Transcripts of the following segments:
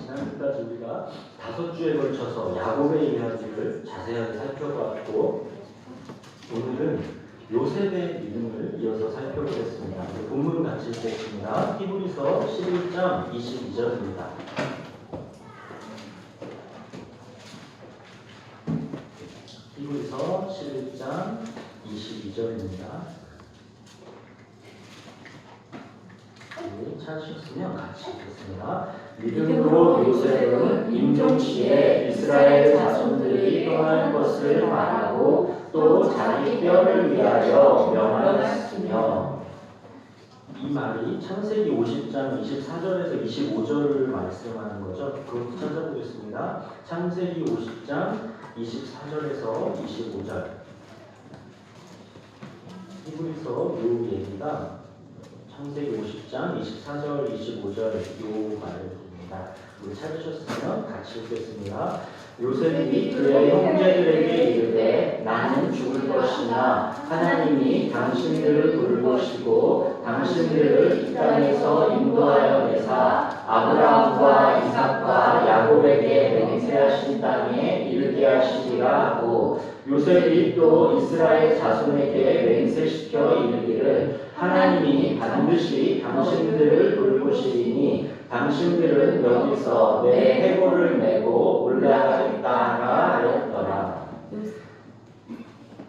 지난주까지 우리가 5주에 걸쳐서 야곱의 이야기를 자세하게 살펴봤고, 오늘은 요셉의 믿음을 이어서 살펴보겠습니다. 본문 같이 읽겠습니다. 히브리서 11장 22절입니다. 히브리서 11장 22절입니다. 찾으셨으면 같이 읽겠습니다. 믿음으로 요셉은 임종시에 이스라엘 자손들이 떠날 것을 말하고 또 자기 뼈를 위하여 명하였으며, 이 말이 창세기 50장 24절에서 25절을 말씀하는 거죠. 그것도 찾아보겠습니다. 창세기 50장 24절에서 25절. 히브리서 요 얘기가 창세기 50장 24절 25절 요 말입니다. 우리 찾으셨으면 같이 읽겠습니다. 요셉이 그의 형제들에게 이르되 나는 죽을 것이나 하나님이 당신들을 돌보시고 당신들을 이 땅에서 인도하여 내사 아브라함과 이삭과 야곱에게 맹세하신 땅에 이르게 하시리라 하고, 요셉이 또 이스라엘 자손에게 맹세시켜 이르기를 하나님이 반드시 당신들을 돌보시리니 당신들은 여기서 내 해골을 메고 올라가겠다 하였더라.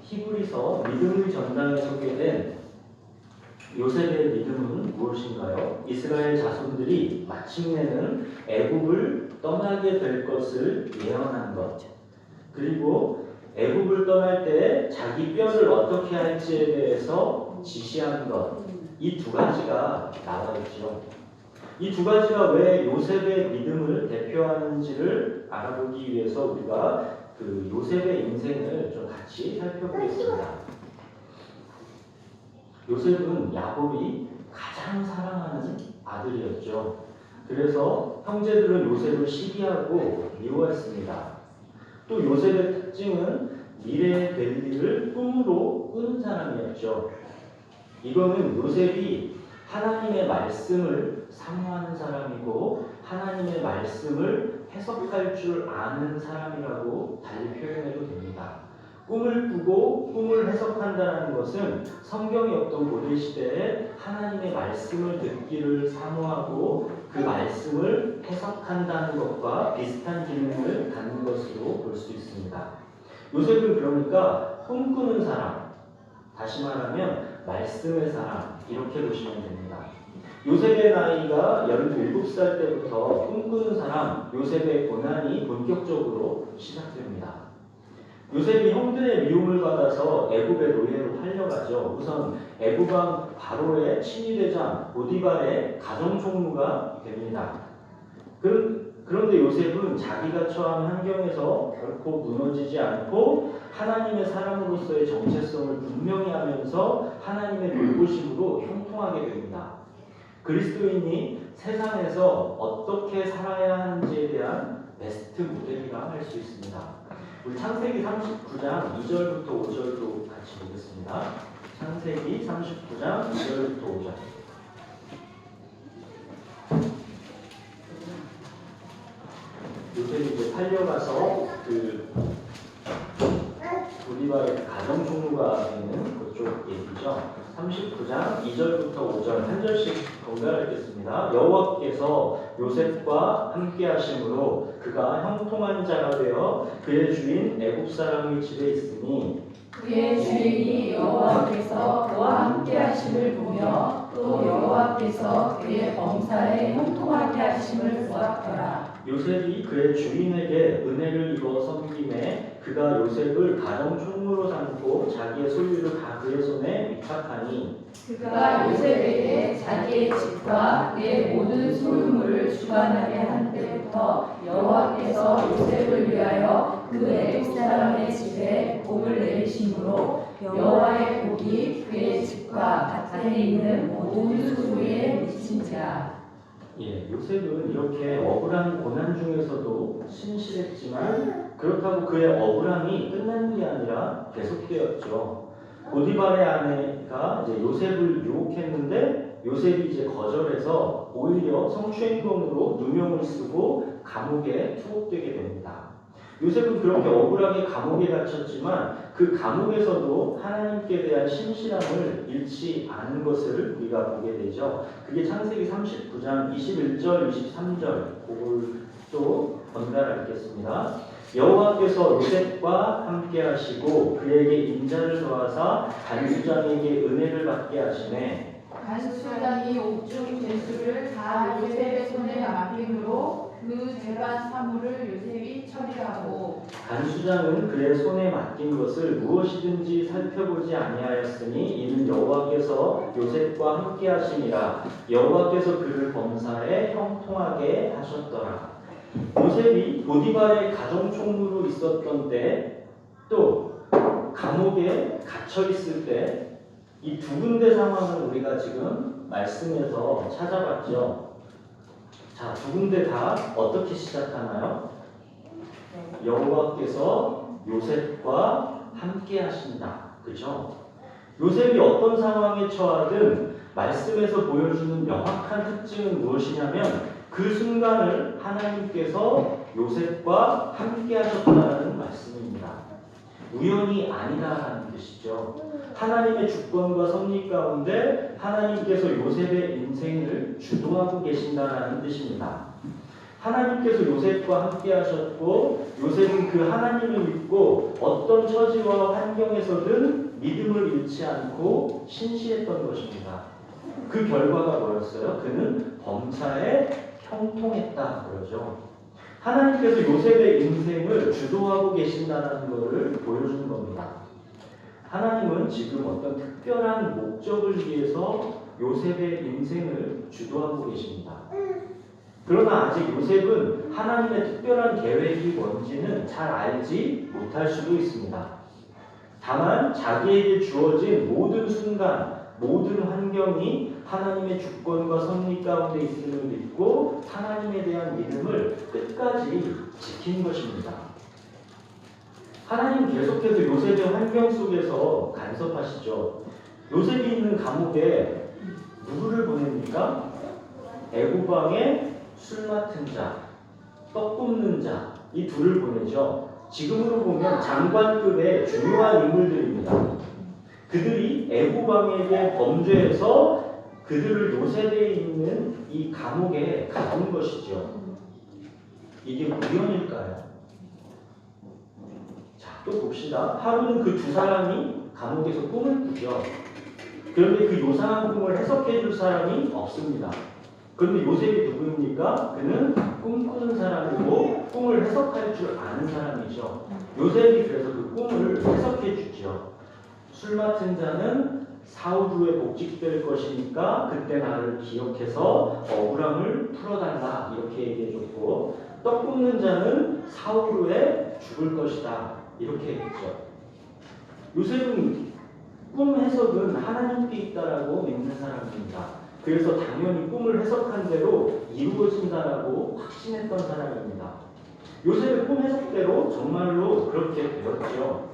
히브리서 믿음의 전당에 소개된 요셉의 믿음은 무엇인가요? 이스라엘 자손들이 마침내는 애굽을 떠나게 될 것을 예언한 것, 그리고 애굽을 떠날 때 자기 뼈를 어떻게 할지에 대해서 지시한 것, 이 두 가지가 나와 있죠. 이 두 가지가 왜 요셉의 믿음을 대표하는지를 알아보기 위해서 우리가 그 요셉의 인생을 좀 같이 살펴보겠습니다. 요셉은 야곱이 가장 사랑하는 아들이었죠. 그래서 형제들은 요셉을 시기하고 미워했습니다. 또 요셉의 특징은 미래의 될 일을 꿈으로 꾸는 사람이었죠. 이거는 요셉이 하나님의 말씀을 사모하는 사람이고 하나님의 말씀을 해석할 줄 아는 사람이라고 달리 표현해도 됩니다. 꿈을 꾸고 꿈을 해석한다는 것은 성경이 없던 고대시대에 하나님의 말씀을 듣기를 사모하고 그 말씀을 해석한다는 것과 비슷한 기능을 갖는 것으로 볼 수 있습니다. 요셉은 그러니까 꿈꾸는 사람, 다시 말하면 말씀의 사람, 이렇게 보시면 됩니다. 요셉의 나이가 17살 때부터 꿈꾸는 사람, 요셉의 고난이 본격적으로 시작됩니다. 요셉이 형들의 미움을 받아서 애굽의 노예로 팔려가죠. 우선 애굽왕 바로의 친위대장 보디발의 가정총무가 됩니다. 그런데 요셉은 자기가 처한 환경에서 결코 무너지지 않고 하나님의 사람으로서의 정체성을 분명히 하면서 하나님의 돌보심으로 형통하게 됩니다. 그리스도인이 세상에서 어떻게 살아야 하는지에 대한 베스트 모델이라 할 수 있습니다. 우리 창세기 39장 2절부터 5절도 같이 보겠습니다. 창세기 39장 2절부터 5절. 요셉이 이제 팔려가서 그 보디발의 가정총무가 되는 그쪽 얘기죠. 39장 2절부터 5절 한 절씩 번갈아 읽겠습니다. 여호와께서 요셉과 함께 하심으로 그가 형통한 자가 되어 그의 주인 애굽 사람의 집에 있으니 그의 주인이 여호와께서 그와 함께 하심을 보며 또 여호와께서 그의 범사에 형통하게 하심을 보았더라. 요셉이 그의 주인에게 은혜를 입어 섬김에 그가 요셉을 가정총무로 삼고 자기의 소유를 다 그의 손에 위탁하니, 그가 요셉에게 자기의 집과 그의 모든 소유물을 주관하게 한 때부터 여호와께서 요셉을 위하여 그 애굽 사람의 집에 복을 내리심으로 여호와의 복이 그의 집과 밭에 있는 모든 소유에 미친지라. 요셉은 이렇게 억울한 고난 중에서도 신실했지만 그렇다고 그의 억울함이 끝난 게 아니라 계속되었죠. 보디발의 아내가 이제 요셉을 유혹했는데 요셉이 이제 거절해서 오히려 성추행범으로 누명을 쓰고 감옥에 투옥되게 됩니다. 요셉은 그렇게 억울하게 감옥에 갇혔지만 그 감옥에서도 하나님께 대한 신실함을 잃지 않은 것을 우리가 보게 되죠. 그게 창세기 39장 21절, 23절 그걸 또 번갈아 읽겠습니다. 여호와께서 요셉과 함께 하시고 그에게 인자를 더하사 간수장에게 은혜를 받게 하시매 간수장이 옥중 죄수를 다 요셉의 손에 맡김으로 그 재반 사물을 요셉이 처리하고 간수장은 그의 손에 맡긴 것을 무엇이든지 살펴보지 아니하였으니 이는 여호와께서 요셉과 함께 하심이라. 여호와께서 그를 범사에 형통하게 하셨더라. 요셉이 보디발의 가정총무로 있었던 때 또 감옥에 갇혀 있을 때 이 두 군데 상황을 우리가 지금 말씀에서 찾아봤죠. 자, 두 군데 다 어떻게 시작하나요? 여호와께서 요셉과 함께 하신다. 그죠? 요셉이 어떤 상황에 처하든 말씀에서 보여주는 명확한 특징은 무엇이냐면 그 순간을 하나님께서 요셉과 함께 하셨다는 말씀입니다. 우연이 아니다라는 뜻이죠. 하나님의 주권과 섭리 가운데 하나님께서 요셉의 인생을 주도하고 계신다라는 뜻입니다. 하나님께서 요셉과 함께 하셨고 요셉은 그 하나님을 믿고 어떤 처지와 환경에서든 믿음을 잃지 않고 신실했던 것입니다. 그 결과가 뭐였어요? 그는 범사에 형통했다 그러죠. 하나님께서 요셉의 인생을 주도하고 계신다는 것을 보여주는 겁니다. 하나님은 지금 어떤 특별한 목적을 위해서 요셉의 인생을 주도하고 계십니다. 그러나 아직 요셉은 하나님의 특별한 계획이 뭔지는 잘 알지 못할 수도 있습니다. 다만 자기에게 주어진 모든 순간, 모든 환경이 하나님의 주권과 섭리 가운데 있음을 믿고 하나님에 대한 믿음을 끝까지 지킨 것입니다. 하나님 계속해서 요셉의 환경 속에서 간섭하시죠. 요셉이 있는 감옥에 누구를 보냅니까? 애고방에 술 맡은 자, 떡 굽는 자, 이 둘을 보내죠. 지금으로 보면 장관급의 중요한 인물들입니다. 그들이 애고방에게 범죄해서 그들을 요셉에 있는 이 감옥에 가둔 것이죠. 이게 우연일까요? 자, 또 봅시다. 하루는 그 두 사람이 감옥에서 꿈을 꾸죠. 그런데 그 요상한 꿈을 해석해 줄 사람이 없습니다. 그런데 요셉이 누구입니까? 그는 꿈꾸는 사람이고 꿈을 해석할 줄 아는 사람이죠. 요셉이 그래서 그 꿈을 해석해 주죠. 술 맡은 자는 사흘 후에 복직될 것이니까 그때 나를 기억해서 억울함을 풀어달라 이렇게 얘기해줬고 떡 굽는 자는 사흘 후에 죽을 것이다 이렇게 얘기했죠. 요셉은 꿈 해석은 하나님께 있다라고 믿는 사람입니다. 그래서 당연히 꿈을 해석한 대로 이루어진다라고 확신했던 사람입니다. 요셉의 꿈 해석대로 정말로 그렇게 되었죠.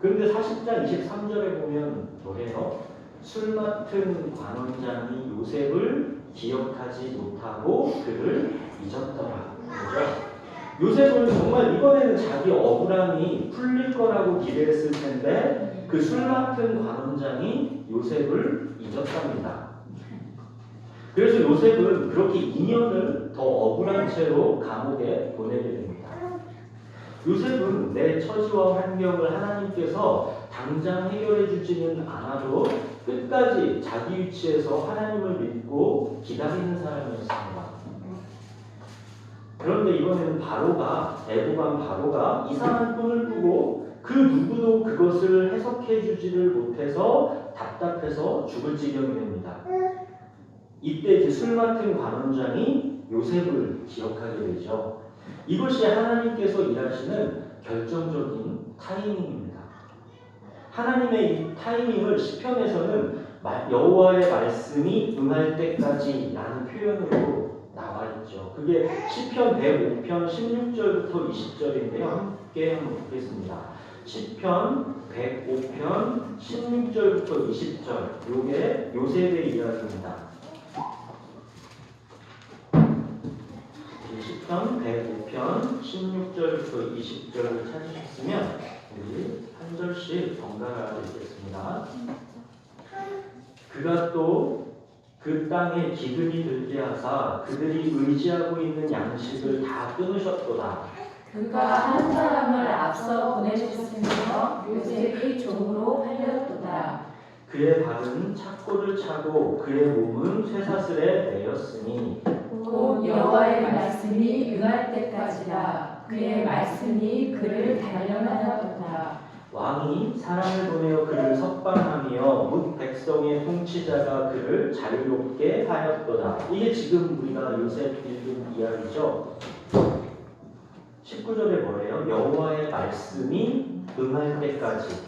그런데 40장 23절에 보면 뭐래요? 술 맡은 관원장이 요셉을 기억하지 못하고 그를 잊었더라. 그죠? 요셉은 정말 이번에는 자기 억울함이 풀릴 거라고 기대했을 텐데 그 술 맡은 관원장이 요셉을 잊었답니다. 그래서 요셉은 그렇게 2년을 더 억울한 채로 감옥에 보내게 됩니다. 요셉은 내 처지와 환경을 하나님께서 당장 해결해 주지는 않아도 끝까지 자기 위치에서 하나님을 믿고 기다리는 사람이었습니다. 그런데 이번에는 애고방 바로가 이상한 꿈을 꾸고 그 누구도 그것을 해석해 주지를 못해서 답답해서 죽을 지경이 됩니다. 이때 이제 술 맡은 관원장이 요셉을 기억하게 되죠. 이것이 하나님께서 일하시는 결정적인 타이밍입니다. 하나님의 이 타이밍을 시편에서는 여호와의 말씀이 응할 때까지라는 표현으로 나와 있죠. 그게 시편 105편 16절부터 20절인데요. 함께 한번 보겠습니다. 시편 105편 16절부터 20절 요게 요셉의 이야기입니다. 시편 105편 16절부터 20절을 찾으셨으면 우리 한 절씩 번갈아 읽겠습니다. 그가 또 그 땅에 기근이 들게 하사 그들이 의지하고 있는 양식을 다 끊으셨도다. 그가 한 사람을 앞서 보내셨으며 요셉이 종으로 팔렸도다. 그의 발은 착고를 차고 그의 몸은 쇠사슬에 매였으니 곧 여호와의 말씀이 응할 때까지라. 그의 말씀이 그를 단련하였도다. 왕이 사람을 보내어 그를 석방하며 뭇 백성의 통치자가 그를 자유롭게 하였도다. 이게 지금 우리가 요셉 읽은 이야기죠. 19절에 뭐래요? 여호와의 말씀이 응할 때까지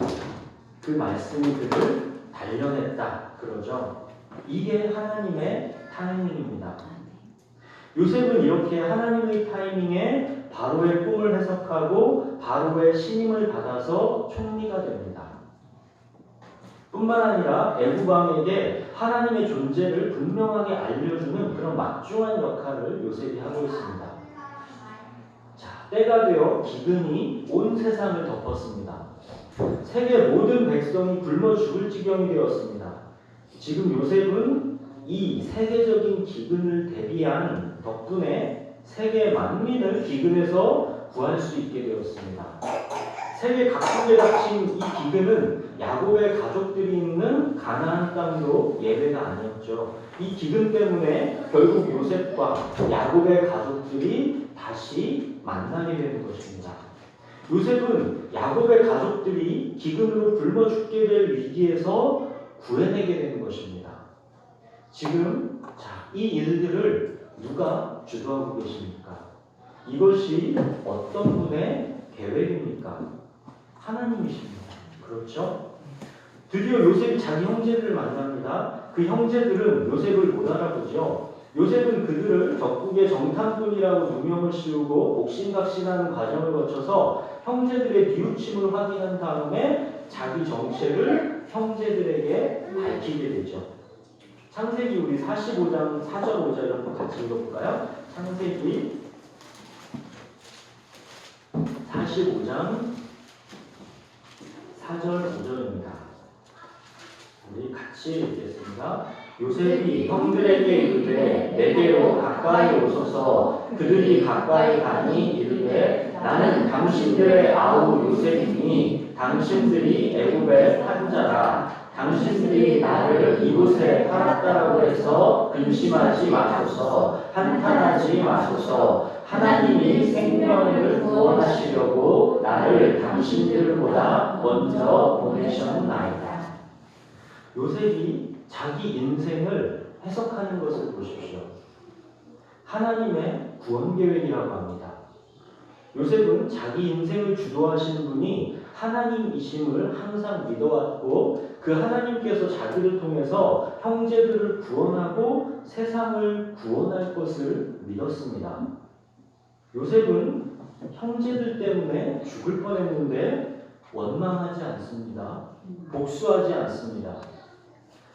그 말씀이 그를 단련했다 그러죠. 이게 하나님의 타이밍입니다. 요셉은 이렇게 하나님의 타이밍에 바로의 꿈을 해석하고 바로의 신임을 받아서 총리가 됩니다. 뿐만 아니라 애국왕에게 하나님의 존재를 분명하게 알려주는 그런 막중한 역할을 요셉이 하고 있습니다. 자, 때가 되어 기근이 온 세상을 덮었습니다. 세계 모든 백성이 굶어 죽을 지경이 되었습니다. 지금 요셉은 이 세계적인 기근을 대비한 덕분에 세계 만민을 기근에서 구할 수 있게 되었습니다. 세계 각국에 닥친 이 기근은 야곱의 가족들이 있는 가나안 땅도 예외가 아니었죠. 이 기근 때문에 결국 요셉과 야곱의 가족들이 다시 만나게 되는 것입니다. 요셉은 야곱의 가족들이 기근으로 굶어 죽게 될 위기에서 구해내게 되는 것입니다. 지금 이 일들을 누가 주도하고 계십니까? 이것이 어떤 분의 계획입니까? 하나님이십니다. 그렇죠? 드디어 요셉이 자기 형제들을 만납니다. 그 형제들은 요셉을 못 알아보죠. 요셉은 그들을 적국의 정탐꾼이라고 누명을 씌우고 옥신각신하는 과정을 거쳐서 형제들의 비웃침을 확인한 다음에 자기 정체를 형제들에게 밝히게 되죠. 창세기 우리 45장 4절 5절 한번 같이 읽어볼까요? 창세기 45장 4절 5절입니다. 우리 같이 읽겠습니다. 요셉이 형들에게 이르되 내게로 가까이 오소서. 그들이 가까이 가니 이르되 나는 당신들의 아우 요셉이니 당신들이 애굽의 판자라. 당신들이 나를 이곳에 팔았다라고 해서 근심하지 마소서. 한탄하지 마소서. 하나님이 생명을 구원하시려고 나를 당신들보다 먼저 보내셨나이다. 요셉이 자기 인생을 해석하는 것을 보십시오. 하나님의 구원 계획이라고 합니다. 요셉은 자기 인생을 주도하시는 분이 하나님이심을 항상 믿어왔고 그 하나님께서 자기를 통해서 형제들을 구원하고 세상을 구원할 것을 믿었습니다. 요셉은 형제들 때문에 죽을 뻔했는데 원망하지 않습니다. 복수하지 않습니다.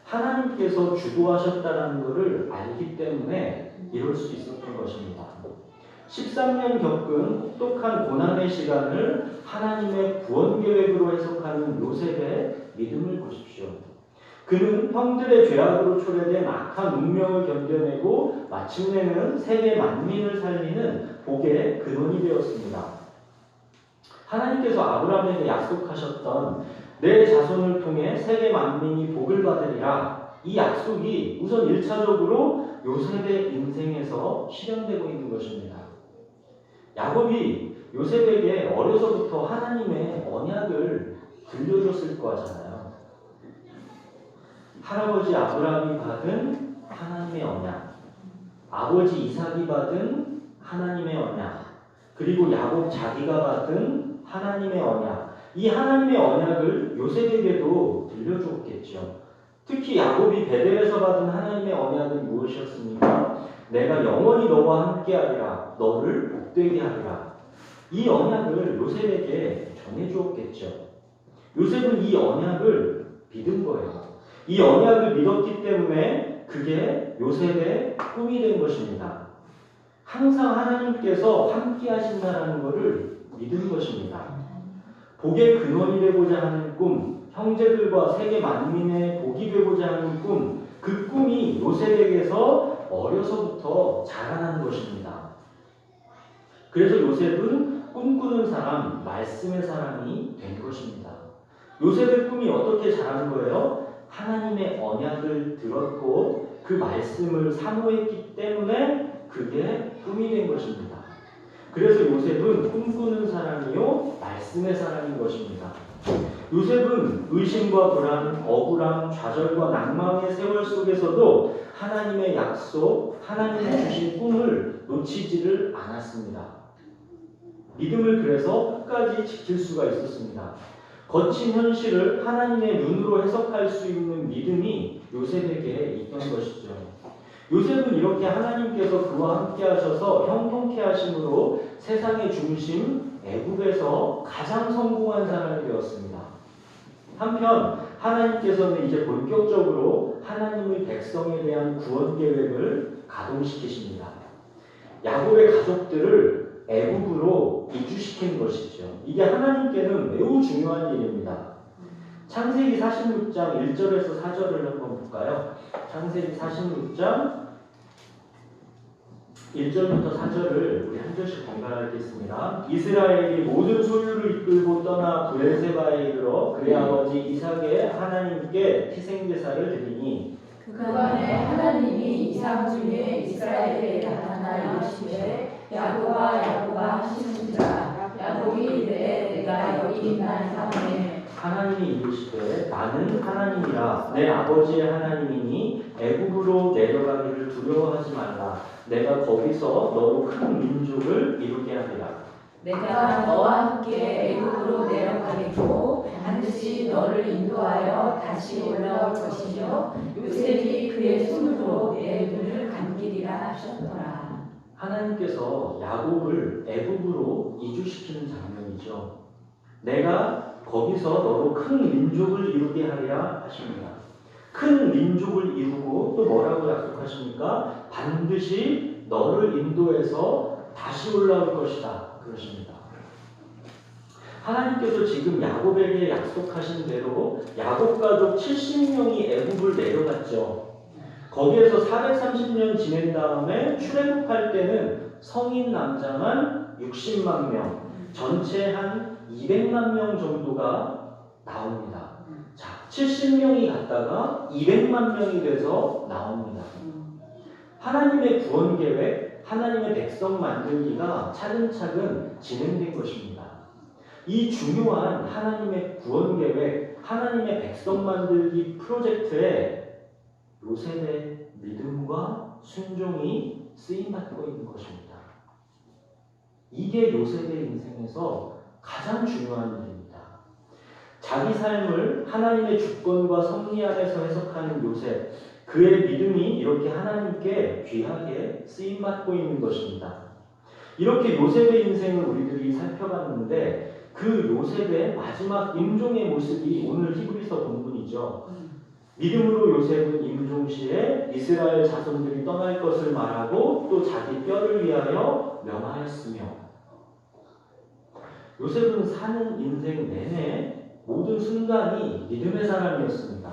하나님께서 주도하셨다는 것을 알기 때문에 이럴 수 있었던 것입니다. 13년 겪은 혹독한 고난의 시간을 하나님의 구원 계획으로 해석하는 요셉의 믿음을 보십시오. 그는 형들의 죄악으로 초래된 악한 운명을 견뎌내고 마침내는 세계 만민을 살리는 복의 근원이 되었습니다. 하나님께서 아브라함에게 약속하셨던 내 자손을 통해 세계 만민이 복을 받으리라. 이 약속이 우선 1차적으로 요셉의 인생에서 실현되고 있는 것입니다. 야곱이 요셉에게 어려서부터 하나님의 언약을 들려줬을 거잖아요. 할아버지 아브라함이 받은 하나님의 언약, 아버지 이삭이 받은 하나님의 언약, 그리고 야곱 자기가 받은 하나님의 언약, 이 하나님의 언약을 요셉에게도 들려주었겠죠. 특히 야곱이 베델에서 받은 하나님의 언약은 무엇이었습니까? 내가 영원히 너와 함께하리라, 너를 복되게 하리라. 이 언약을 요셉에게 전해주었겠죠. 요셉은 이 언약을 믿은 거예요. 이 언약을 믿었기 때문에 그게 요셉의 꿈이 된 것입니다. 항상 하나님께서 함께 하신다는 것을 믿은 것입니다. 복의 근원이 되고자 하는 꿈, 형제들과 세계 만민의 복이 되고자 하는 꿈, 그 꿈이 요셉에게서 어려서부터 자라난 것입니다. 그래서 요셉은 꿈꾸는 사람, 말씀의 사람이 된 것입니다. 요셉의 꿈이 어떻게 자란 거예요? 하나님의 언약을 들었고 그 말씀을 사모했기 때문에 그게 꿈이 된 것입니다. 그래서 요셉은 꿈꾸는 사람이요 말씀의 사람인 것입니다. 요셉은 의심과 불안, 억울함, 좌절과 낭망의 세월 속에서도 하나님의 약속, 하나님이 주신 꿈을 놓치지를 않았습니다. 믿음을 그래서 끝까지 지킬 수가 있었습니다. 거친 현실을 하나님의 눈으로 해석할 수 있는 믿음이 요셉에게 있던 것이죠. 요셉은 이렇게 하나님께서 그와 함께 하셔서 형통케 하심으로 세상의 중심 애굽에서 가장 성공한 사람이 되었습니다. 한편 하나님께서는 이제 본격적으로 하나님의 백성에 대한 구원 계획을 가동시키십니다. 야곱의 가족들을 애굽으로 이주시킨 것이죠. 이게 하나님께는 매우 중요한 일입니다. 창세기 46장 1절에서 4절을 한번 볼까요? 창세기 46장 1절부터 4절을 우리 한 절씩 번갈아 읽겠습니다. 이스라엘이 모든 소유를 이끌고 떠나 브엘세바에 이르러 그의 아버지 이삭의 하나님께 희생제사를 드리니 그간에 하나님이 이삭 중에 이스라엘에 나타나 이르시되 야곱아 야곱아 하시는지라 야곱이 이르되 내가 여기 있나이다. 하나님이 이르시되 나는 하나님이라 내 아버지의 하나님이니 애굽으로 내려가기를 두려워하지 말라. 내가 거기서 너로 큰 민족을 이루게 하리라. 내가 너와 함께 애굽으로 내려가겠고 반드시 너를 인도하여 다시 올라올 것이며 요셉이 그의 손으로 내 눈을 감기리라 하셨더라. 하나님께서 야곱을 애굽으로 이주시키는 장면이죠. 내가 거기서 너로 큰 민족을 이루게 하리라 하십니다. 큰 민족을 이루고 또 뭐라고 약속하십니까? 반드시 너를 인도해서 다시 올라올 것이다. 그러십니다. 하나님께서 지금 야곱에게 약속하신 대로 야곱 가족 70명이 애굽을 내려갔죠. 거기에서 430년 지낸 다음에 출애굽할 때는 성인 남자만 60만 명, 전체 한 200만 명 정도가 나옵니다. 자, 70명이 갔다가 200만 명이 돼서 나옵니다. 하나님의 구원 계획, 하나님의 백성 만들기가 차근차근 진행된 것입니다. 이 중요한 하나님의 구원 계획, 하나님의 백성 만들기 프로젝트에 요셉의 믿음과 순종이 쓰임받고 있는 것입니다. 이게 요셉의 인생에서 가장 중요한 일입니다. 자기 삶을 하나님의 주권과 섭리 안에서 해석하는 요셉, 그의 믿음이 이렇게 하나님께 귀하게 쓰임받고 있는 것입니다. 이렇게 요셉의 인생을 우리들이 살펴봤는데 그 요셉의 마지막 임종의 모습이 오늘 히브리서 본문이죠. 믿음으로 요셉은 임종시에 이스라엘 자손들이 떠날 것을 말하고 또 자기 뼈를 위하여 명하였으며 요셉은 사는 인생 내내 모든 순간이 믿음의 사람이었습니다.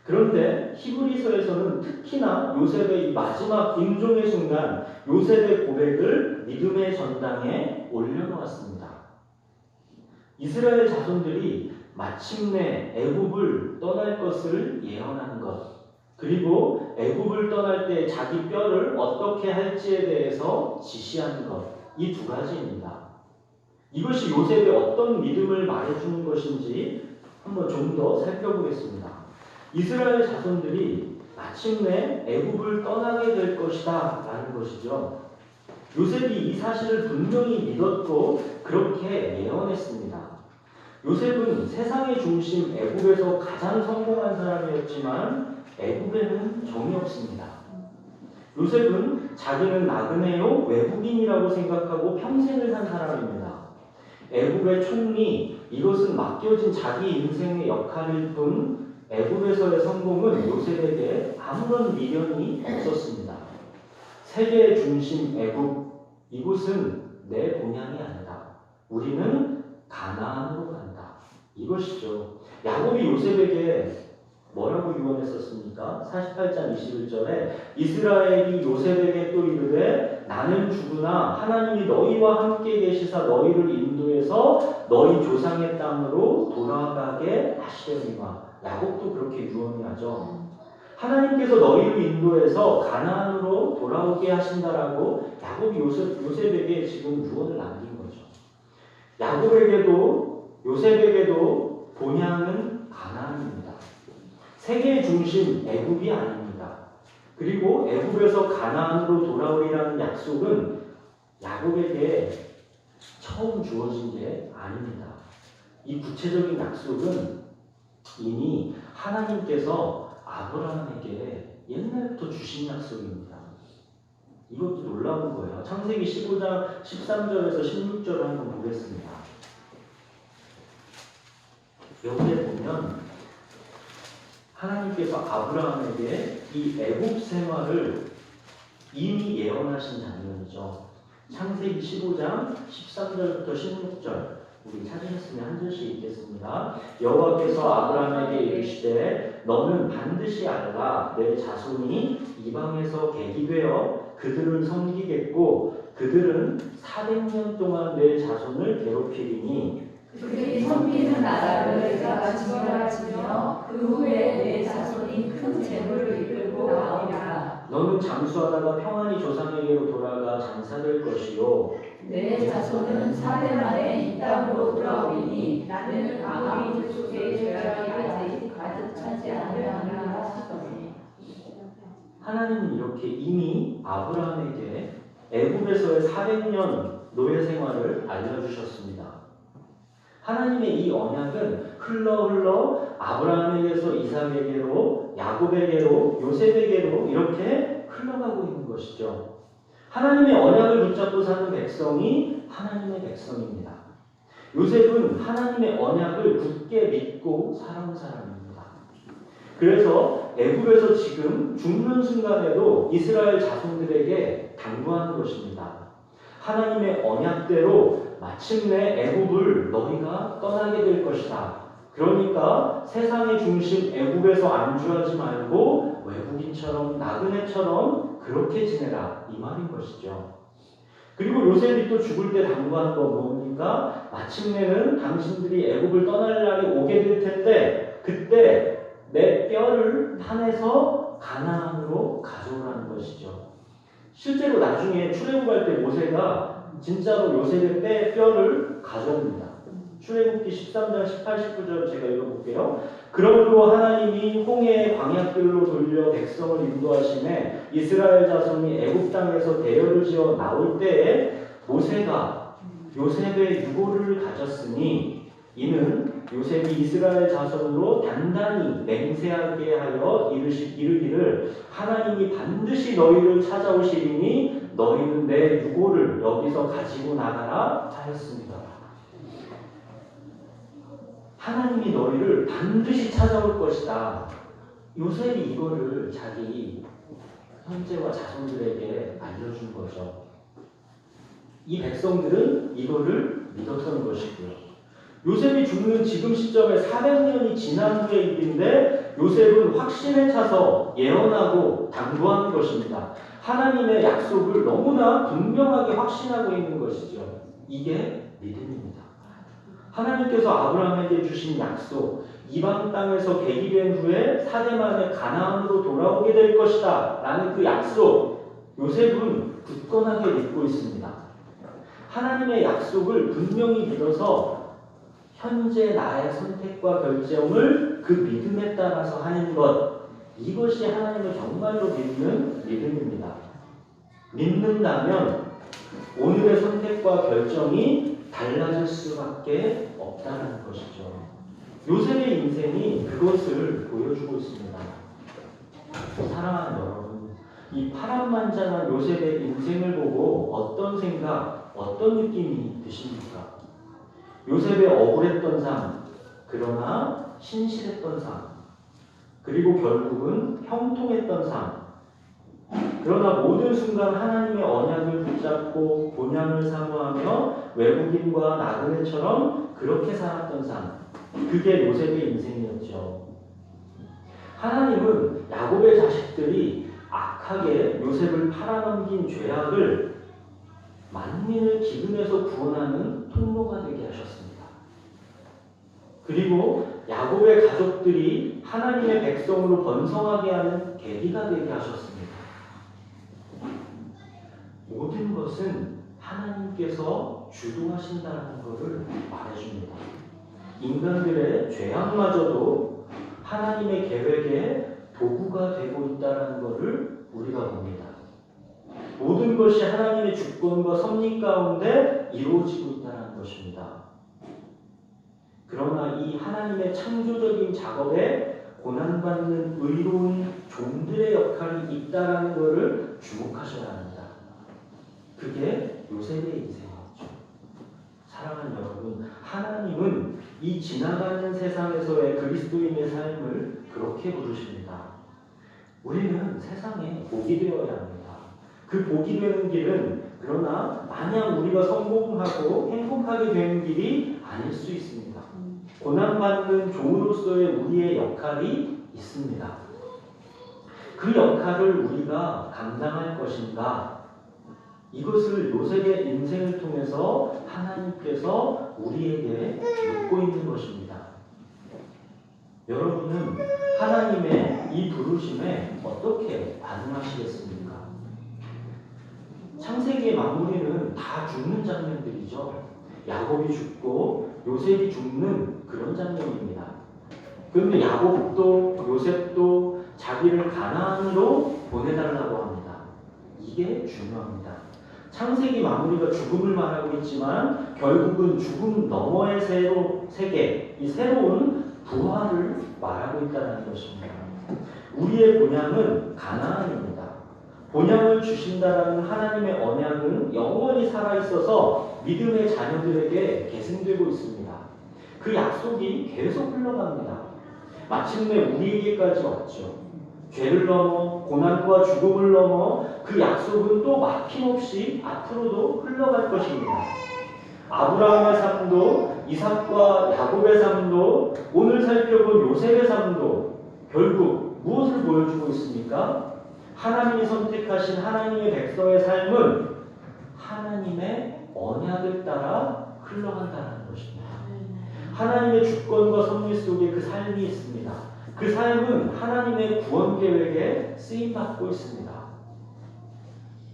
그런데 히브리서에서는 특히나 요셉의 이 마지막 임종의 순간 요셉의 고백을 믿음의 전당에 올려놓았습니다. 이스라엘 자손들이 마침내 애굽을 떠날 것을 예언하는 것, 그리고 애굽을 떠날 때 자기 뼈를 어떻게 할지에 대해서 지시하는 것, 이 두 가지입니다. 이것이 요셉의 어떤 믿음을 말해주는 것인지 한번 좀 더 살펴보겠습니다. 이스라엘 자손들이 마침내 애굽을 떠나게 될 것이다 라는 것이죠. 요셉이 이 사실을 분명히 믿었고 그렇게 예언했습니다. 요셉은 세상의 중심 애굽에서 가장 성공한 사람이었지만 애굽에는 정이 없습니다. 요셉은 자기는 나그네요 외국인이라고 생각하고 평생을 산 사람입니다. 애굽의 총리, 이것은 맡겨진 자기 인생의 역할일 뿐 애굽에서의 성공은 요셉에게 아무런 미련이 없었습니다. 세계 중심 애굽 이곳은 내 본향이 아니다. 우리는 가나안으로 간다. 이것이죠. 야곱이 요셉에게 뭐라고 유언했었습니까? 48장 21절에 이스라엘이 요셉에게 또 이르되 나는 죽으나 하나님이 너희와 함께 계시사 너희를 인도해서 너희 조상의 땅으로 돌아가게 하시려니와. 야곱도 그렇게 유언을 하죠. 하나님께서 너희를 인도해서 가나안으로 돌아오게 하신다라고 야곱이 요셉에게 지금 유언을 남긴 거죠. 야곱에게도 요셉에게도 본향은 가나안입니다. 세계의 중심 애굽이 아닙니다. 그리고 애굽에서 가나안으로 돌아오리라는 약속은 야곱에게 처음 주어진 게 아닙니다. 이 구체적인 약속은 이미 하나님께서 아브라함에게 옛날부터 주신 약속입니다. 이것도 놀라운 거예요. 창세기 15장 13절에서 16절을 한번 보겠습니다. 여기에 보면 하나님께서 아브라함에게 이 애굽 생활을 이미 예언하신 장면이죠. 창세기 15장 13절부터 16절 우리 찾으셨으면 한 절씩 읽겠습니다. 여호와께서 아브라함에게 이르시되 너는 반드시 알라 내 자손이 이방에서 객이 되어 그들을 섬기겠고 그들은 400년 동안 내 자손을 괴롭히리니 그들이 섬기는 나라를 내가 지켜라지며 그 후에 내 자손이 큰 재물을 이끌고 나오리라. 너는 장수하다가 평안히 조상에게로 돌아가 장사될 것이요 내 자손은 4대 만에 이 땅으로 돌아오리니 나는 아무리 그 속에 죄악이 아직 가득 차지 않으리라 하시더니. 하나님은 이렇게 이미 아브라함에게 애굽에서의 400년 노예 생활을 알려주셨습니다. 하나님의 이 언약은 흘러 아브라함에게서 이삭에게로 야곱에게로 요셉에게로 이렇게 흘러가고 있는 것이죠. 하나님의 언약을 붙잡고 사는 백성이 하나님의 백성입니다. 요셉은 하나님의 언약을 굳게 믿고 살아온 사람입니다. 그래서 애굽에서 지금 죽는 순간에도 이스라엘 자손들에게 당부하는 것입니다. 하나님의 언약대로 마침내 애굽을 너희가 떠나게 될 것이다. 그러니까 세상의 중심 애굽에서 안주하지 말고 외국인처럼 나그네처럼 그렇게 지내라 이 말인 것이죠. 그리고 요셉이 또 죽을 때 당부한 건 뭡니까? 마침내는 당신들이 애굽을 떠날 날이 오게 될 텐데 그때 내 뼈를 파내서 가나안으로 가져오라는 것이죠. 실제로 나중에 출애굽할 때 모세가 진짜로 요셉의 뼈를 가져옵니다. 출애굽기 13장 18, 19절 제가 읽어볼게요. 그러므로 하나님이 홍해의 광야길로 돌려 백성을 인도하시매 이스라엘 자손이 애굽 땅에서 대열을 지어 나올 때에 모세가 요셉의 유고를 가졌으니 이는 요셉이 이스라엘 자손으로 단단히 맹세하게 하여 이르기를 하나님이 반드시 너희를 찾아오시리니 너희는 내 유고를 여기서 가지고 나가라 하였습니다. 하나님이 너희를 반드시 찾아올 것이다. 요셉이 이거를 자기 형제와 자손들에게 알려준 거죠. 이 백성들은 이거를 믿었던 것이고요. 요셉이 죽는 지금 시점에 400년이 지난 후의 일인데 요셉은 확신에 차서 예언하고 당부하는 것입니다. 하나님의 약속을 너무나 분명하게 확신하고 있는 것이죠. 이게 믿음입니다. 하나님께서 아브라함에게 주신 약속, 이방 땅에서 객이 된 후에 4대 만에 가나안으로 돌아오게 될 것이다 라는 그 약속, 요셉은 굳건하게 믿고 있습니다. 하나님의 약속을 분명히 믿어서 현재 나의 선택과 결정을 그 믿음에 따라서 하는 것, 이것이 하나님을 정말로 믿는 믿음입니다. 믿는다면 오늘의 선택과 결정이 달라질 수밖에 없다는 것이죠. 요셉의 인생이 그것을 보여주고 있습니다. 사랑하는 여러분, 이 파란만장한 요셉의 인생을 보고 어떤 생각, 어떤 느낌이 드십니까? 요셉의 억울했던 삶, 그러나 신실했던 삶, 그리고 결국은 형통했던 삶, 그러나 모든 순간 하나님의 언약을 붙잡고 본향을 사모하며 외국인과 나그네처럼 그렇게 살았던 삶, 그게 요셉의 인생이었죠. 하나님은 야곱의 자식들이 악하게 요셉을 팔아넘긴 죄악을 만민을 기근에서 구원하는 통로가 되게 하셨습니다. 그리고 야곱의 가족들이 하나님의 백성으로 번성하게 하는 계기가 되게 하셨습니다. 모든 것은 하나님께서 주도하신다는 것을 말해줍니다. 인간들의 죄악마저도 하나님의 계획에 도구가 되고 있다는 것을 우리가 봅니다. 모든 것이 하나님의 주권과 섭리 가운데 이루어지고 있다는 것입니다. 그러나 이 하나님의 창조적인 작업에 고난받는 의로운 종들의 역할이 있다는 것을 주목하셔야 합니다. 그게 요셉의 인생이었죠. 사랑하는 여러분, 하나님은 이 지나가는 세상에서의 그리스도인의 삶을 그렇게 부르십니다. 우리는 세상에 복이 되어야 합니다. 그 복이 되는 길은 그러나 마냥 우리가 성공하고 행복하게 되는 길이 아닐 수 있습니다. 고난받는 종으로서의 우리의 역할이 있습니다. 그 역할을 우리가 감당할 것인가? 이것을 요셉의 인생을 통해서 하나님께서 우리에게 묻고 있는 것입니다. 여러분은 하나님의 이 부르심에 어떻게 반응하시겠습니까? 창세기의 마무리는 다 죽는 장면들이죠. 야곱이 죽고 요셉이 죽는 그런 장면입니다. 그런데 야곱도 요셉도 자기를 가나안으로 보내달라고 합니다. 이게 중요합니다. 창세기 마무리가 죽음을 말하고 있지만 결국은 죽음 너머의 세계, 이 새로운 부활을 말하고 있다는 것입니다. 우리의 본향은 가나안입니다. 본향을 주신다라는 하나님의 언약은 영원히 살아있어서 믿음의 자녀들에게 계승되고 있습니다. 그 약속이 계속 흘러갑니다. 마침내 우리에게까지 왔죠. 죄를 넘어 고난과 죽음을 넘어 그 약속은 또 막힘없이 앞으로도 흘러갈 것입니다. 아브라함의 삶도 이삭과 야곱의 삶도 오늘 살펴본 요셉의 삶도 결국 무엇을 보여주고 있습니까? 하나님이 선택하신 하나님의 백성의 삶은 하나님의 언약을 따라 흘러간다는 것입니다. 하나님의 주권과 섭리 속에 그 삶이 있습니다. 그 삶은 하나님의 구원 계획에 쓰임받고 있습니다.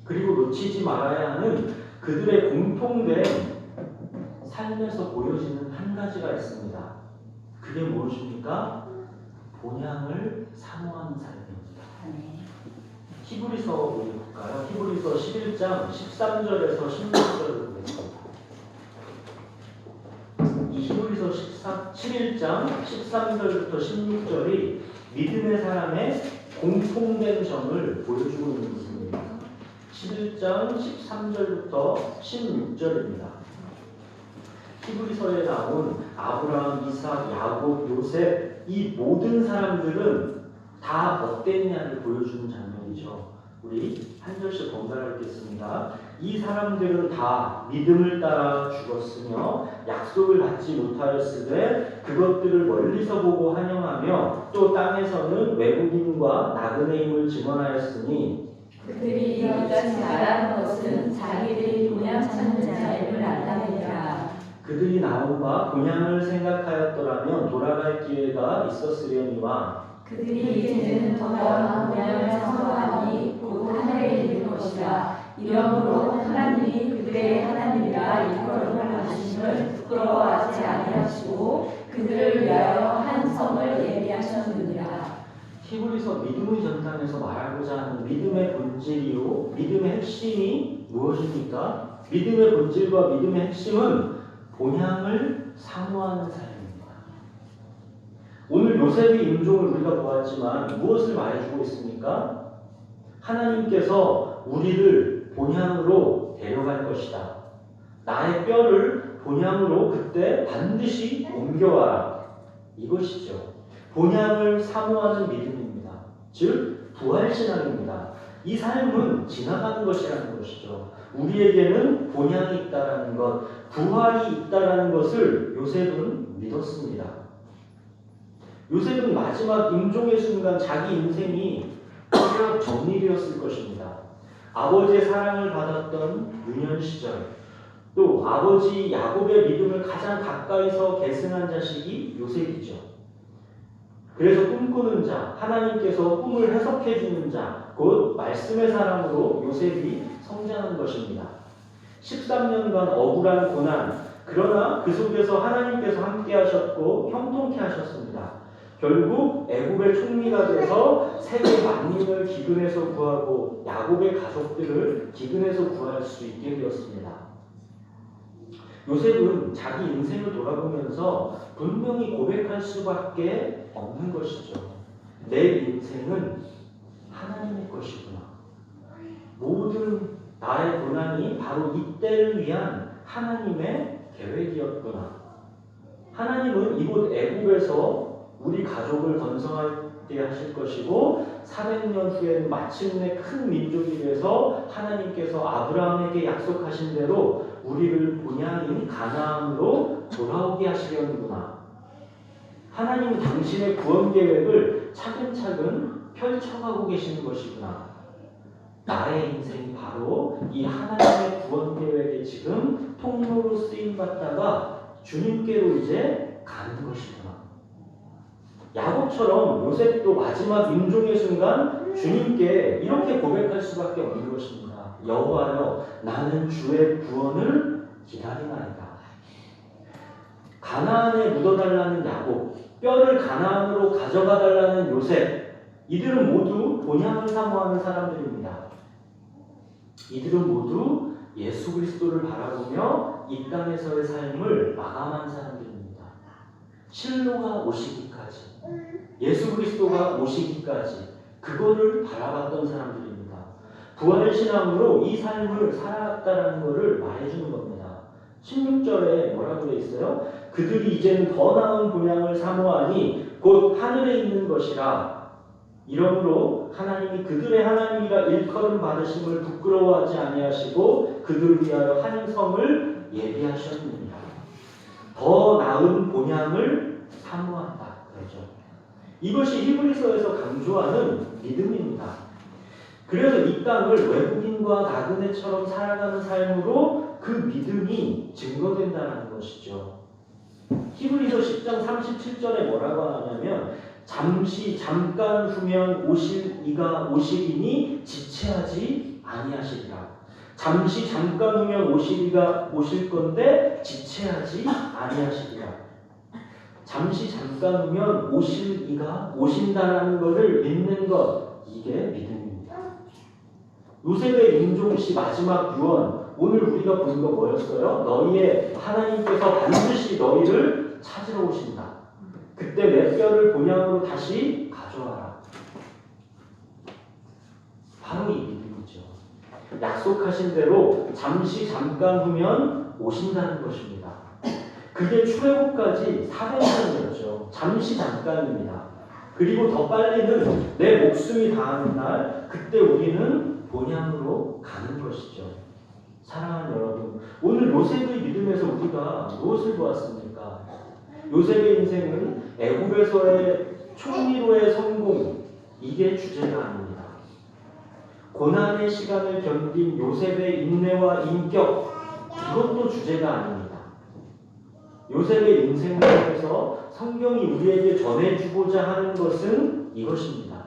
그리고 놓치지 말아야 하는 그들의 공통된 삶에서 보여지는 한 가지가 있습니다. 그게 무엇입니까? 본향을 사모하는 삶입니다. 히브리서 볼까요? 히브리서 11장 13절에서 16절을 보겠습니다. 이 히브리서 11장 13절부터 16절이 믿음의 사람의 공통된 점을 보여주고 있는 부분입니다. 11장 13절부터 16절입니다. 히브리서에 나온 아브라함, 이삭, 야곱, 요셉 이 모든 사람들은 다 어땠냐를 보여주는 장면이죠. 우리 한 절씩 번갈아 읽겠습니다. 이 사람들은 다 믿음을 따라 죽었으며 약속을 받지 못하였으되 그것들을 멀리서 보고 환영하며 또 땅에서는 외국인과 나그네임을 증언하였으니 그들이 이같이 말하는 것은 자기들이 본향 찾는 자임을 안다느니라. 그들이 나온 바 본향을 생각하였더라면 돌아갈 기회가 있었으려니와 그들이 이제는 더 나은 본향을 사모하니 곧 하늘에 있는 것이라. 이러므로 하나님이 그들의 하나님이라 일컬음을 하심을 부끄러워하지 아니하시고 그들을 위하여 한 성을 예비하셨느니라. 히브리서 믿음의 전당에서 말하고자 하는 믿음의 본질이요 믿음의 핵심이 무엇입니까? 믿음의 본질과 믿음의 핵심은 본향을 사모하는 삶입니다. 오늘 요셉의 임종을 우리가 보았지만 무엇을 말해주고 있습니까? 하나님께서 우리를 본향으로 데려갈 것이다. 나의 뼈를 본향으로 그때 반드시 옮겨와라. 이것이죠. 본향을 사모하는 믿음입니다. 즉 부활신앙입니다. 이 삶은 지나가는 것이라는 것이죠. 우리에게는 본향이 있다라는 것, 부활이 있다라는 것을 요셉은 믿었습니다. 요셉은 마지막 임종의 순간 자기 인생이 꼭 정리되었을 것입니다. 아버지의 사랑을 받았던 유년 시절, 또 아버지 야곱의 믿음을 가장 가까이서 계승한 자식이 요셉이죠. 그래서 꿈꾸는 자, 하나님께서 꿈을 해석해 주는 자, 곧 말씀의 사람으로 요셉이 성장한 것입니다. 13년간 억울한 고난, 그러나 그 속에서 하나님께서 함께 하셨고 형통케 하셨습니다. 결국 애굽의 총리가 돼서 세계 만민을 기근에서 구하고 야곱의 가족들을 기근에서 구할 수 있게 되었습니다. 요셉은 자기 인생을 돌아보면서 분명히 고백할 수밖에 없는 것이죠. 내 인생은 하나님의 것이구나. 모든 나의 고난이 바로 이때를 위한 하나님의 계획이었구나. 하나님은 이곳 애굽에서 우리 가족을 건성하게 하실 것이고 400년 후에는 마침내 큰 민족이 돼서 하나님께서 아브라함에게 약속하신 대로 우리를 본향인 가나안으로 돌아오게 하시려는구나. 하나님은 당신의 구원 계획을 차근차근 펼쳐가고 계시는 것이구나. 나의 인생이 바로 이 하나님의 구원 계획에 지금 통로로 쓰임받다가 주님께로 이제 가는 것이구나. 야곱처럼 요셉도 마지막 임종의 순간 주님께 이렇게 고백할 수밖에 없는 것입니다. 여호와여, 나는 주의 구원을 기다리나이다. 가나안에 묻어달라는 야곱, 뼈를 가나안으로 가져가달라는 요셉, 이들은 모두 본향을 사모하는 사람들입니다. 이들은 모두 예수 그리스도를 바라보며 이 땅에서의 삶을 마감한 사람들입니다. 실로가 오시기까지, 예수 그리스도가 오시기까지 그거를 바라봤던 사람들입니다. 부활신앙으로 이 삶을 살아갔다는 것을 말해주는 겁니다. 16절에 뭐라고 되어 있어요? 그들이 이제는 더 나은 본향을 사모하니 곧 하늘에 있는 것이라. 이러므로 하나님이 그들의 하나님이라 일컬음 받으심을 부끄러워하지 아니하시고 그들을 위하여 한 성을 예비하셨느니라. 더 나은 본향을 사모한다. 그렇죠. 이것이 히브리서에서 강조하는 믿음입니다. 그래서 이 땅을 외국인과 나그네처럼 살아가는 삶으로 그 믿음이 증거된다는 것이죠. 히브리서 10장 37절에 뭐라고 하냐면 잠깐 후면 오실 이가 오시리니 지체하지 아니하시리라. 잠깐 후면 오실 이가 오실 건데 지체하지 아니하시리라. 잠깐 후면 오실 이가 오신다라는 것을 믿는 것, 이게 믿음입니다. 요셉의 임종시 마지막 유언, 오늘 우리가 본 거 뭐였어요? 너희의 하나님께서 반드시 너희를 찾으러 오신다. 그때 내 뼈를 본향으로 다시 가져와라. 바로 이 믿음이죠. 약속하신 대로 잠깐 후면 오신다는 것입니다. 그게 출애굽까지 400년이었죠. 잠깐입니다. 그리고 더 빨리는 내 목숨이 다하는 날, 그때 우리는 본향으로 가는 것이죠. 사랑하는 여러분, 오늘 요셉의 믿음에서 우리가 무엇을 보았습니까? 요셉의 인생은 애굽에서의 총리로의 성공, 이게 주제가 아닙니다. 고난의 시간을 견딘 요셉의 인내와 인격, 이것도 주제가 아닙니다. 요셉의 인생을 통해서 성경이 우리에게 전해주고자 하는 것은 이것입니다.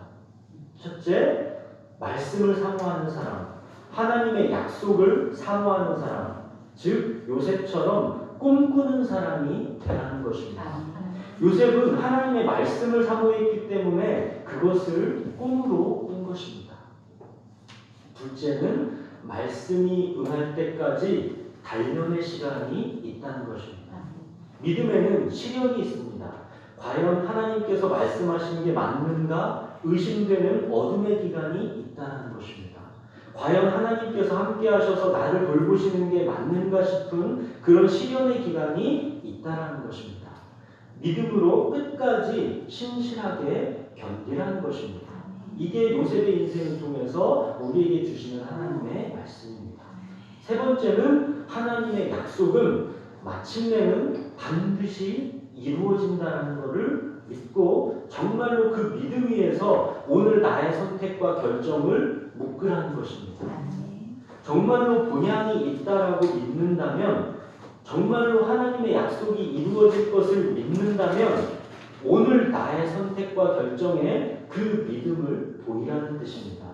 첫째, 말씀을 사모하는 사람, 하나님의 약속을 사모하는 사람, 즉 요셉처럼 꿈꾸는 사람이 되라는 것입니다. 요셉은 하나님의 말씀을 사모했기 때문에 그것을 꿈으로 꾼 것입니다. 둘째는 말씀이 응할 때까지 단련의 시간이 있다는 것입니다. 믿음에는 시련이 있습니다. 과연 하나님께서 말씀하신 게 맞는가 의심되는 어둠의 기간이 있다는 것입니다. 과연 하나님께서 함께 하셔서 나를 돌보시는 게 맞는가 싶은 그런 시련의 기간이 있다는 것입니다. 믿음으로 끝까지 신실하게 견디라는 것입니다. 이게 요셉의 인생을 통해서 우리에게 주시는 하나님의 말씀입니다. 세 번째는 하나님의 약속은 마침내는 반드시 이루어진다는 것을 믿고 정말로 그 믿음 위에서 오늘 나의 선택과 결정을 묶으라는 것입니다. 정말로 본향이 있다라고 믿는다면, 정말로 하나님의 약속이 이루어질 것을 믿는다면 오늘 나의 선택과 결정에 그 믿음을 보이라는 뜻입니다.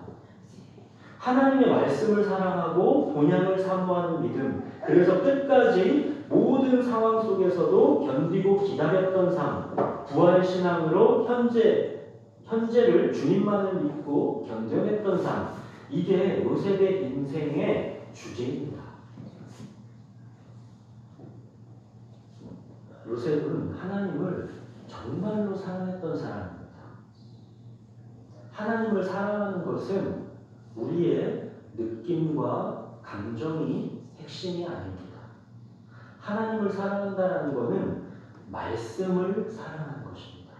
하나님의 말씀을 사랑하고 본향을 사모하는 믿음, 그래서 끝까지 모든 상황 속에서도 견디고 기다렸던 삶, 부활신앙으로 현재를 주님만을 믿고 견뎌냈던 삶, 이게 요셉의 인생의 주제입니다. 요셉은 하나님을 정말로 사랑했던 사람입니다. 하나님을 사랑하는 것은 우리의 느낌과 감정이 핵심이 아닙니다. 하나님을 사랑한다는 것은 말씀을 사랑하는 것입니다.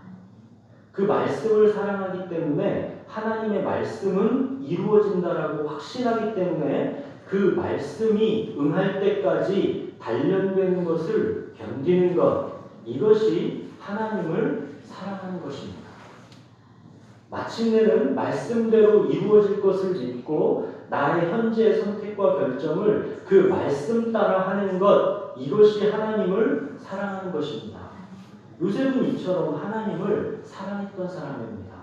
그 말씀을 사랑하기 때문에 하나님의 말씀은 이루어진다라고 확신하기 때문에 그 말씀이 응할 때까지 단련되는 것을 견디는 것, 이것이 하나님을 사랑하는 것입니다. 마침내는 말씀대로 이루어질 것을 믿고 나의 현재의 선택과 결정을 그 말씀 따라 하는 것, 이것이 하나님을 사랑하는 것입니다. 요셉은 이처럼 하나님을 사랑했던 사람입니다.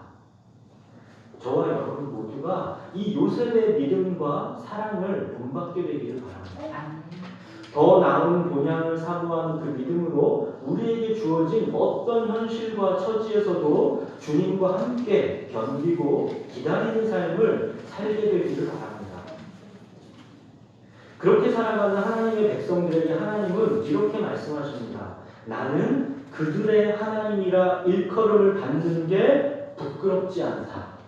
저와 여러분 모두가 이 요셉의 믿음과 사랑을 본받게 되기를 바랍니다. 더 나은 본향을 사모하는 그 믿음으로 우리에게 주어진 어떤 현실과 처지에서도 주님과 함께 견디고 기다리는 삶을 살게 되기를 바랍니다. 그렇게 살아가는 하나님의 백성들에게 하나님은 이렇게 말씀하십니다. 나는 그들의 하나님이라 일컬음을 받는 게 부끄럽지 않다.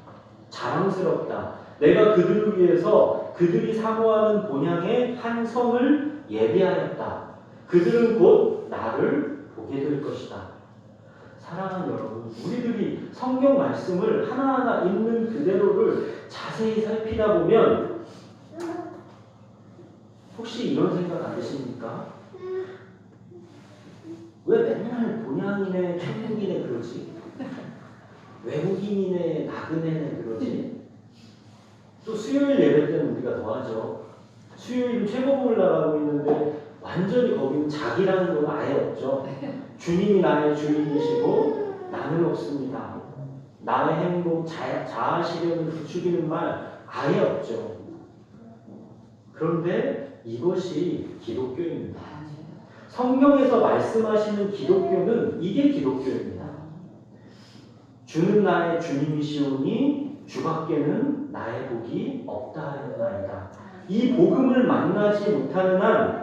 자랑스럽다. 내가 그들을 위해서 그들이 사모하는 본향의 한 성을 예비하였다. 그들은 곧 나를 보게 될 것이다. 사랑하는 여러분, 우리들이 성경 말씀을 하나하나 있는 그대로를 자세히 살피다 보면 혹시 이런 생각 안 드십니까? 왜 맨날 본향이네 천국이네 그러지? 외국인이네 나그네네 그러지? 또 수요일 예배 때는 우리가 더 하죠. 수요일은 최고봉을 나가고 있는데 완전히 거기는 자기라는 건 아예 없죠. 주님이 나의 주님이시고 나는 없습니다. 나의 행복, 자아실현을 부추기는 말 아예 없죠. 그런데 이것이 기독교입니다. 성경에서 말씀하시는 기독교는 이게 기독교입니다. 주는 나의 주님이시오니 주밖에는 나의 복이 없다 하였나이다. 이 복음을 만나지 못하는 한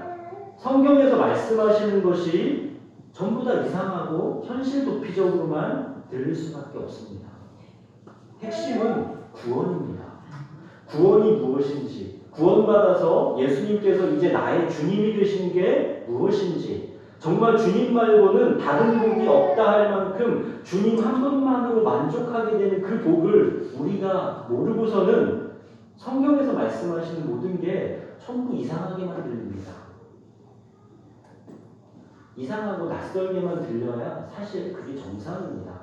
성경에서 말씀하시는 것이 전부 다 이상하고 현실 도피적으로만 들릴 수밖에 없습니다. 핵심은 구원입니다. 구원이 무엇인지, 구원받아서 예수님께서 이제 나의 주님이 되신 게 무엇인지, 정말 주님 말고는 다른 복이 없다 할 만큼 주님 한 분만으로 만족하게 되는 그 복을 우리가 모르고서는 성경에서 말씀하시는 모든 게 전부 이상하게만 들립니다. 이상하고 낯설게만 들려야 사실 그게 정상입니다.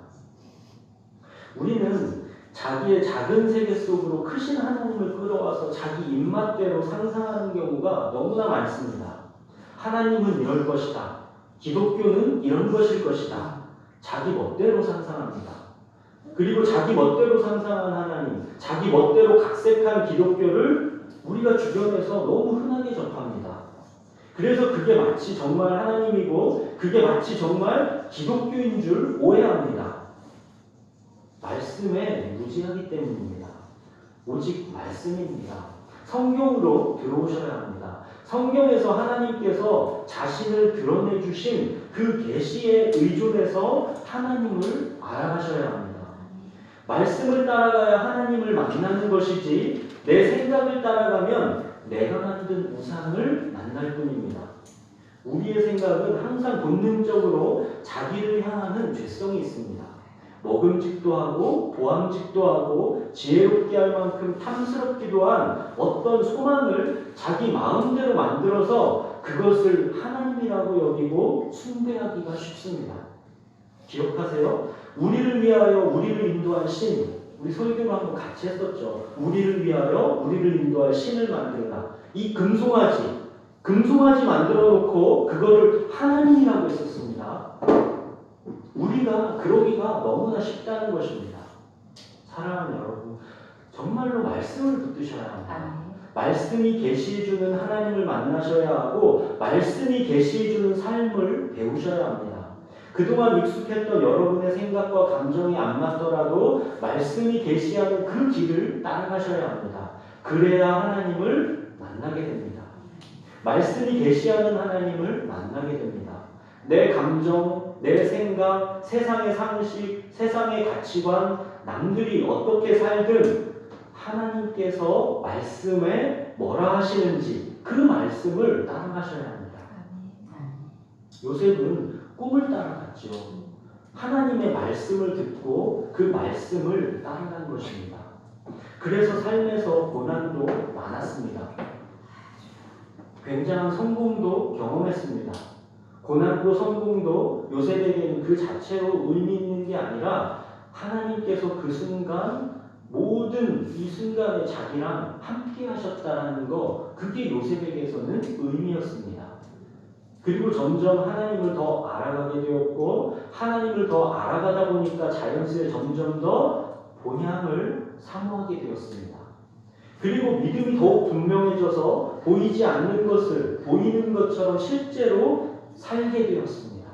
우리는 자기의 작은 세계 속으로 크신 하나님을 끌어와서 자기 입맛대로 상상하는 경우가 너무나 많습니다. 하나님은 이럴 것이다. 기독교는 이런 것일 것이다. 자기 멋대로 상상합니다. 그리고 자기 멋대로 상상한 하나님, 자기 멋대로 각색한 기독교를 우리가 주변에서 너무 흔하게 접합니다. 그래서 그게 마치 정말 하나님이고 그게 마치 정말 기독교인 줄 오해합니다. 말씀에 무지하기 때문입니다. 오직 말씀입니다. 성경으로 들어오셔야 합니다. 성경에서 하나님께서 자신을 드러내 주신 그 계시에 의존해서 하나님을 알아가셔야 합니다. 말씀을 따라가야 하나님을 만나는 것이지 내 생각을 따라가면 내가 만든 우상을 만날 뿐입니다. 우리의 생각은 항상 본능적으로 자기를 향하는 죄성이 있습니다. 먹음직도 하고 보암직도 하고 지혜롭게 할 만큼 탐스럽기도 한 어떤 소망을 자기 마음대로 만들어서 그것을 하나님이라고 여기고 숭배하기가 쉽습니다. 기억하세요? 우리를 위하여 우리를 인도할 신, 우리 설교를 한번 같이 했었죠. 우리를 위하여 우리를 인도할 신을 만든다. 이 금송아지 만들어 놓고 그거를 하나님이라고 했었습니다. 우리가 그러기가 너무나 쉽다는 것입니다. 사랑하는 여러분, 정말로 말씀을 붙드셔야 합니다. 말씀이 계시해주는 하나님을 만나셔야 하고 말씀이 계시해주는 삶을 배우셔야 합니다. 그동안 익숙했던 여러분의 생각과 감정이 안 맞더라도 말씀이 계시하는 그 길을 따라가셔야 합니다. 그래야 하나님을 만나게 됩니다. 말씀이 계시하는 하나님을 만나게 됩니다. 내 감정, 내 생각, 세상의 상식, 세상의 가치관, 남들이 어떻게 살든 하나님께서 말씀에 뭐라 하시는지 그 말씀을 따라가셔야 합니다. 요셉은 꿈을 따라갔죠. 하나님의 말씀을 듣고 그 말씀을 따라간 것입니다. 그래서 삶에서 고난도 많았습니다. 굉장한 성공도 경험했습니다. 고난도 성공도 요셉에게는 그 자체로 의미 있는 게 아니라 하나님께서 그 순간 모든 이 순간에 자기랑 함께 하셨다는 거, 그게 요셉에게서는 의미였습니다. 그리고 점점 하나님을 더 알아가게 되었고 하나님을 더 알아가다 보니까 자연스레 점점 더 본향을 사모하게 되었습니다. 그리고 믿음이 더욱 분명해져서 보이지 않는 것을 보이는 것처럼 실제로 살게 되었습니다.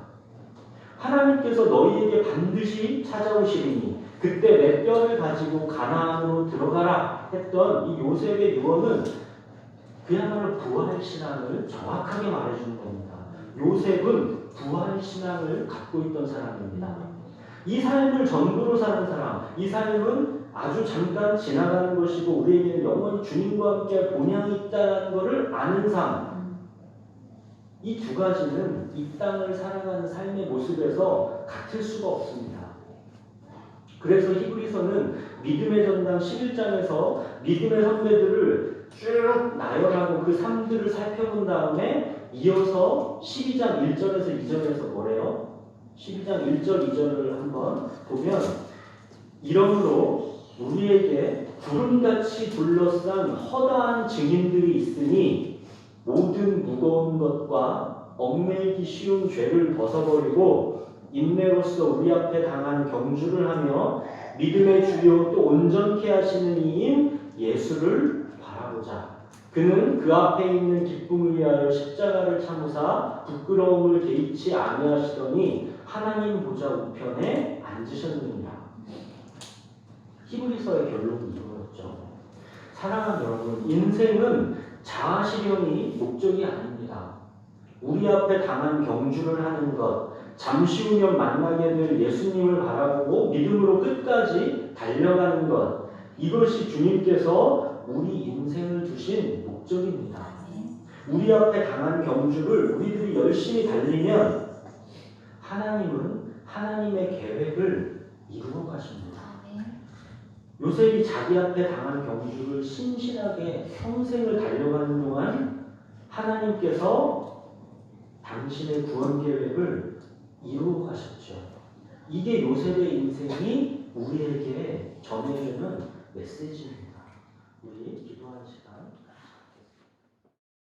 하나님께서 너희에게 반드시 찾아오시리니 그때 내 뼈를 가지고 가나안으로 들어가라 했던 이 요셉의 유언은 그야말로 부활신앙을 정확하게 말해주는 겁니다. 요셉은 부활신앙을 갖고 있던 사람입니다. 이 삶을 전부로 사는 사람, 이 삶은 아주 잠깐 지나가는 것이고 우리에게는 영원히 주님과 함께 본향이 있다는 것을 아는 삶, 이 두 가지는 이 땅을 살아가는 삶의 모습에서 같을 수가 없습니다. 그래서 히브리서는 믿음의 전당 11장에서 믿음의 선배들을 쭉 나열하고 그 삶들을 살펴본 다음에 이어서 12장 1절에서 2절에서 뭐래요? 12장 1절 2절을 한번 보면 이러므로 우리에게 구름같이 둘러싼 허다한 증인들이 있으니 모든 무거운 것과 얽매이기 쉬운 죄를 벗어버리고 인내로서 우리 앞에 당한 경주를 하며 믿음의 주요 또 온전케 하시는 이인 예수를 바라보자. 그는 그 앞에 있는 기쁨을 위하여 십자가를 참으사 부끄러움을 개의치 아니하시더니 하나님 보좌 우편에 앉으셨느니라. 히브리서의 결론은 이거였죠. 사랑하는 여러분, 인생은 자아 실현이 목적이 아닙니다. 우리 앞에 당한 경주를 하는 것, 잠시 후면 만나게 될 예수님을 바라보고 믿음으로 끝까지 달려가는 것, 이것이 주님께서 우리 인생을 주신 목적입니다. 우리 앞에 당한 경주를 우리들이 열심히 달리면 하나님은 하나님의 계획을 이루어 가십니다. 요셉이 자기 앞에 당한 경주를 신실하게 평생을 달려가는 동안 하나님께서 당신의 구원 계획을 이루어 가셨죠. 이게 요셉의 인생이 우리에게 전해주는 메시지입니다. 우리